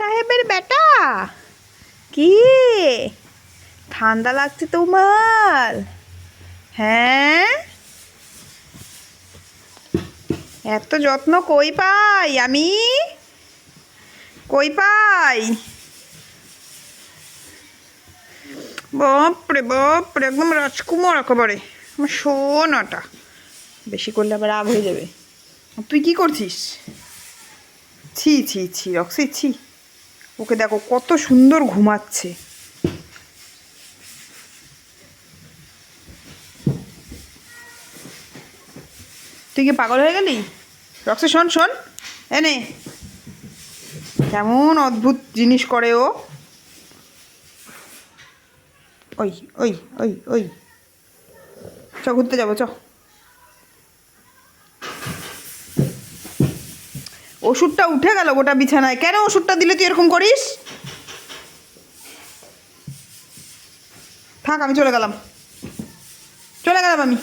সাহেবের বেটা, কি ঠান্ডা লাগছে তোমার? হ্যাঁ, এত যত্ন কই পাই আমি? কই পাই? বাপরে বাপরে, একদম রাজকুমার একেবারে আমার সোনাটা। বেশি করলে আবার রাগ হয়ে যাবে। তুই কি করছিস? ছি ছি ছি রক্সি, ছি। ওকে দেখো কত সুন্দর ঘুমাচ্ছে। তুই কি পাগল হয়ে গেলি? রক্সি শোন শোন, এনে কেমন অদ্ভুত জিনিস করে ও। ওই ওই ওই ওই, চ ঘুরতে যাবো চ। ওষুধটা উঠে গেল গোটা বিছানায়, কেন ওষুধটা দিলে তুই এরকম করিস? থাক, আমি চলে গেলাম, চলে গেলাম আমি।